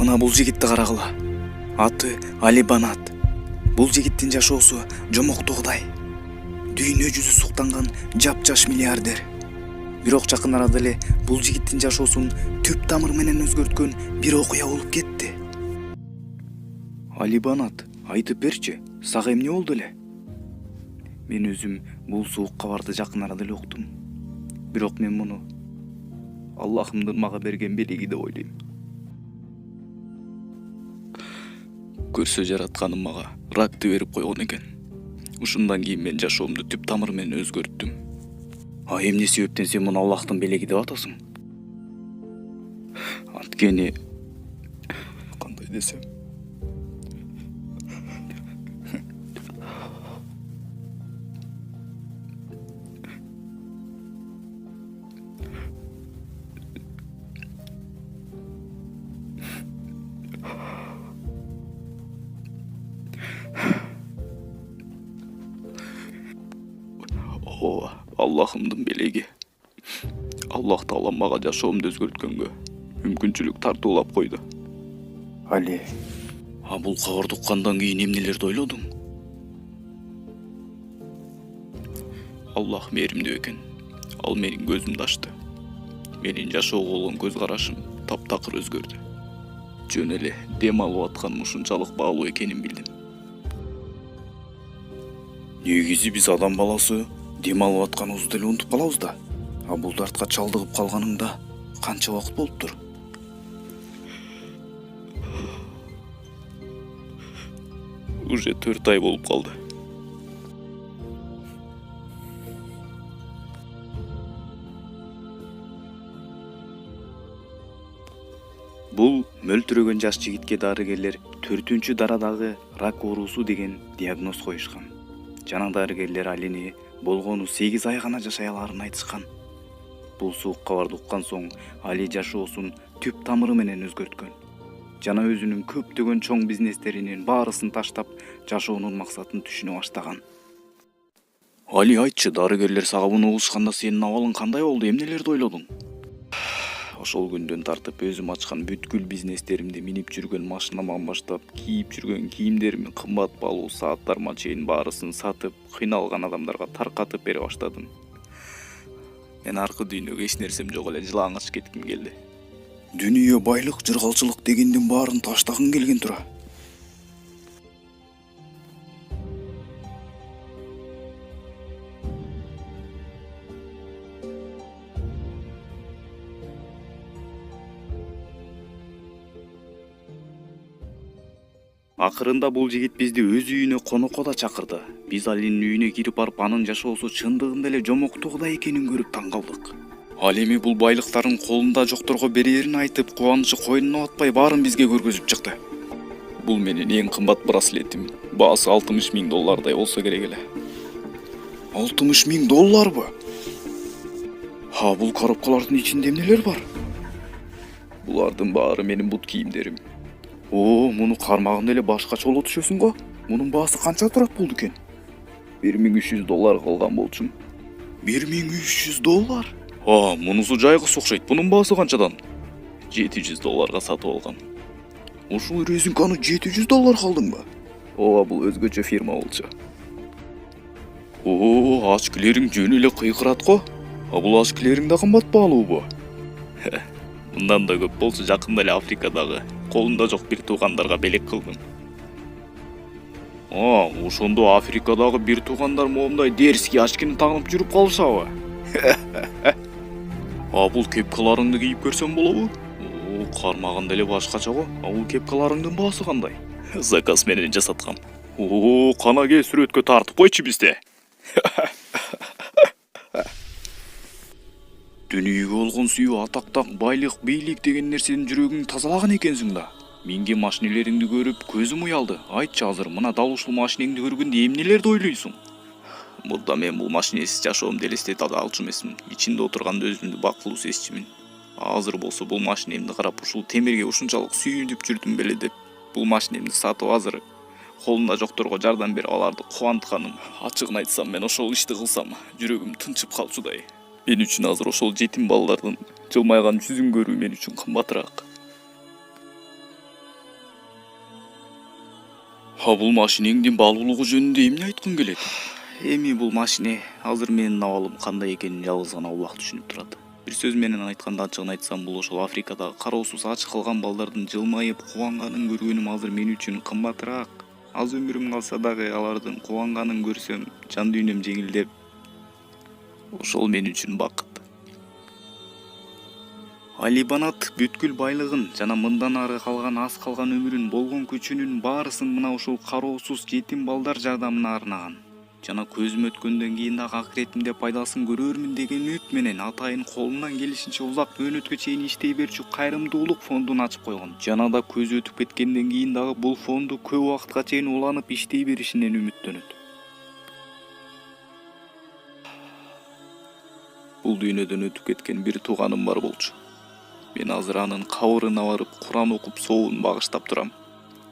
Мына бул жигитти карагыла. Аты Али Банат. Бул жигиттин жашоосу жомоктогудай. Дүйнө жүзү суктанган жапжаш миллиардер. Бирок жакын арада эле бул жигиттин жашоосун түп тамыр менен өзгөрткөн бир окуя болуп кетти. Али Банат, айтып берчи, сага эмне болду эле? Мен өзүм бул суук кабарды жакын арада эле уктум. Бирок мен муну Аллахымдын мага берген белеги деп ойлойм. Көрсө жаратканым мага ракты берип койгон экен. Ушундан кийин мен жашоомду түп тамыр менен өзгөрттүм. А эмне себептен сен муну Аллахтын белеги деп атасың? Анткени кандай десем, Аллахымдын белеги. Аллах Таала мага жашоомду өзгөрткөнгө мүмкүнчүлүк тартуулап койду. Али, бул кабарды уккандан кийин эмнелерди ойлодуң? Аллах мээримдүү экен. Ал менин көзүмдү ачты. Менин жашоого болгон көз карашым таптакыр өзгөрдү. Жөн эле дем алып атканым ушунчалык баалуу экенин билдим. Негизи биз адам баласы дем алып атканыбызды эле унутуп калабыз да. А бул дартка чалдыгып калганыңда канча убакыт болуптур? Уже 4 ай болуп калды. Бул мөлтүрөгөн жаш жигитке дарыгерлер 4-чү дарадагы рак оорусу деген диагноз коюшкан. Жана дарыгерлер Алини болгону 8 ай гана жашай аларын айтышкан. Бул суук кабарды уккан соң Али жашоосун түп тамыры менен өзгөрткөн. Жана өзүнүн көптөгөн чоң бизнестеринин баарысын таштап, жашоонун максатын түшүнө баштаган. Али, айтчы, дарыгерлер сага муну кылышканда сенин абалың кандай болду? Эмнелерди ойлодуң? Ошол күндөн тартып өзүм ачкан бүткүл бизнестеримди, минип жүргөн машинаман баштап, кийип жүргөн кийимдеримин, кымбат баалуу сааттарыма чейин баарысын сатып, кыйналган адамдарга таркатып бере баштадым. Мен аркы дүйнөгө эч нерсем жок эле жылаңач кетким келди. Дүнүйө байлык, жыргалчылык дегендин баарын таштагың келген тура. Акырында бул жигит бизди өз үйүнө конокко да чакырды. Биз Алинин үйүнө кирип барып, анын жашоосу чындыгында эле жомоктогудай экенин көрүп таң калдык. Ал эми бул байлыктарын колунда жокторго берерин айтып, кубанычы койнуна батпай баарын бизге көргөзүп чыкты. Бул менин эң кымбат браслетим. Баасы $60,000 болсо керек эле. $60,000? Бул коробкалардын ичинде эмнелер бар? Булардын баары менин бут кийимдерим. Муну кармагында эле башкача боло түшөсүң го? Мунун баасы канча турат болду экен? $1,300 калган болчумун. $1,300? Мунусу жайгыс окшойт. Бунун баасы канчадан? $700 сатып алгам. Ушул резинканы $700 калдыңбы? Бул өзгөчө фирма болчу. Очкилериң жөн эле кыйкырат го. Бул очкилериң да кымбат баалуубу? Мындан да көп болсо жакында эле Африкадагы колунда жок бир туугандарга белек кылдым. Ошондо Африкадагы бир туугандар моундай дерзкий очкини тагынып жүрүп калышабы? Бул кепкаларыңды кийип көрсөм болобу? Кармаганда эле башкача го. Бул кепкаларыңдын баасы кандай? Заказ менен жасаткам. Кана кел сүрөткө тартып койчу бизде. Дүнүйгө болгон сүйүү, атактак, байлык, бийлик деген нерседен жүрөгүң тазалаган экенсиң да. Минген машинелериңди көрүп көзүм уялды. Айтчы азыр, мына дал ушул машинеңди көргөндө эмнелерди ойлойсуң? Мурда мен бул машинесиз жашоомду элестете алчу эмесмин. Ичинде отурганда өзүмдү бактылуу сезчүмүн. Азыр болсо бул машинемди карап ушул темирге ушунчалык сүйүнүп жүрдүм беле деп, бул машинемди сатып азыр колунда жокторго жардам берип аларды кубантканым. Ачыгын айтсам, мен ошол ишти кылсам, жүрөгүм тынчып калчудай. Мен үчүн азыр ошол жетим балдардын жылмайган жүзүн көрүү мен үчүн кымбатыраак. Бул машинеңдин баалуулугу жөнүндө эмне айткың келет? Эми бул машине азыр менин абалым кандай экенин жалгыз гана Аллах түшүнүп турат. Бир сөз менен айтканда, ачыгын айтсам, бул ошол Африкадагы кароосуз ач калган балдардын жылмайып кубанганын көргөнүм азыр мен үчүн кымбатыраак. Аз өмүрүм калса дагы алардын кубанганын көрсөм, жан дүйнөм жеңилдеп, ошол мен үчүн бакыт. Али Банат бүткүл байлыгын жана мындан ары калган аз калган өмүрүн, болгон күчүнүн баарысын мына ушул кароосуз жетим балдар жардамына арнаган. Жана көзүм өткөндөн кийин дагы акыретимде пайдасын көрөрмүн деген үмүт менен атайын колунан келишинче узак мөөнөткө чейин иштей берчү кайрымдуулук фондун ачып койгон. Жана да көзү өтүп кеткенден кийин дагы бул фонду көп убакытка чейин уланып иштей беришинен үмүттөнөт. Бул дүйнөдөн өтүп кеткен бир тууганым бар болчу. Мен азыр анын кабырына барып Куран окуп сообун багыштап турам.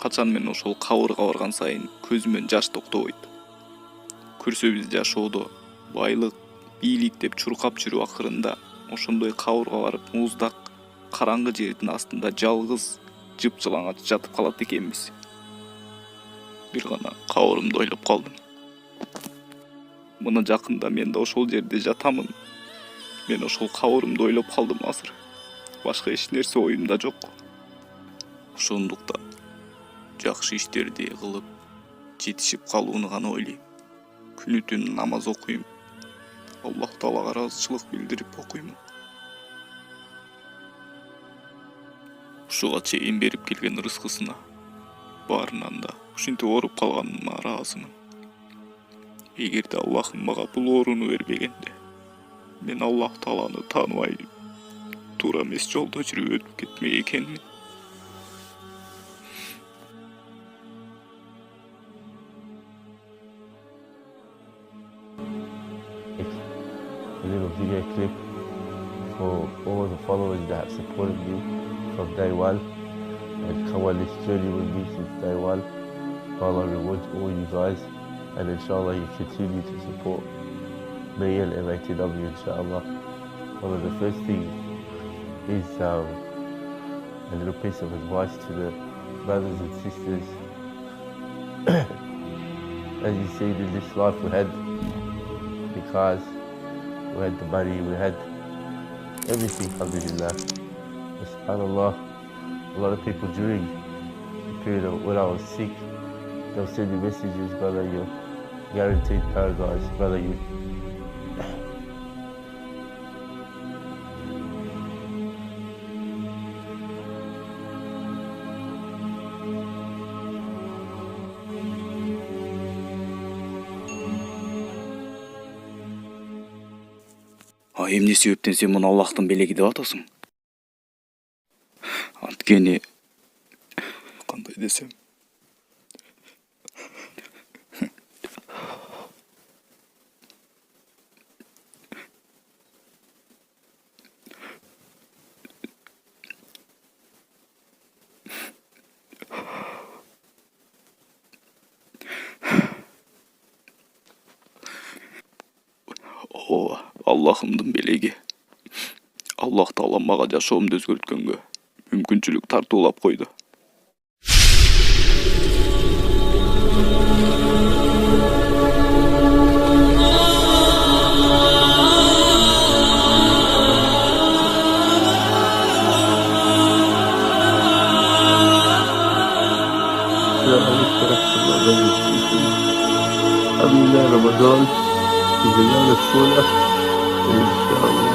Качан мен ошол кабырга барган сайын көзүмөн жаш токтобойт. Көрсөбүз жашоодо байлык, бийлик деп чуркап жүрүп акырында ошондой кабырга барып муздак караңгы жердин астында жалгыз жыпжылаңач жатып калат экенбиз. Бир гана кабырымды ойлоп калдым. Мына жакында мен да ошол жерде жатамын. Мен ошол кабырымды ойлоп калдым азыр. Башка эч нерсе оюмда жок. Ошондуктан жакшы иштерди кылып жетишип калууну гана ойлойм. Күнү түн намаз окуйм. Аллах Таалага ыраазычылык билдирип окуйм. Ушуга чейин берип келген рызкысына баарынан да ушинтип ооруп калганыма ыраазымын. Эгерде Аллахым мага бул ооруну бербегенде, мен Аллах Тааланы тааныбай туура эмес жолдо жүрүп өтүп кетмек экенмин. A little video clip for all the followers that have supported me from day one and come on this journey with me since day one. Allah rewards all you guys, and inshallah you continue to support me and MATW inshallah. One of the first things is a little piece of advice to the brothers and sisters. As you see in this life, we had the cars, we had the money, we had everything, alhamdulillah. SubhanAllah, a lot of people during the period of when I was sick, they'll send me messages, brother, you're guaranteed paradise, brother, you. Эмне себептен сен муну Аллахтын белеги деп атасың? Анткени кандай десем, Аллахымдын белеги. Аллах Таала мага жашоомду өзгөрткөнгө мүмкүнчүлүк тартуулап койду. Alhamdulillah, Ramadan is another surah, and inshallah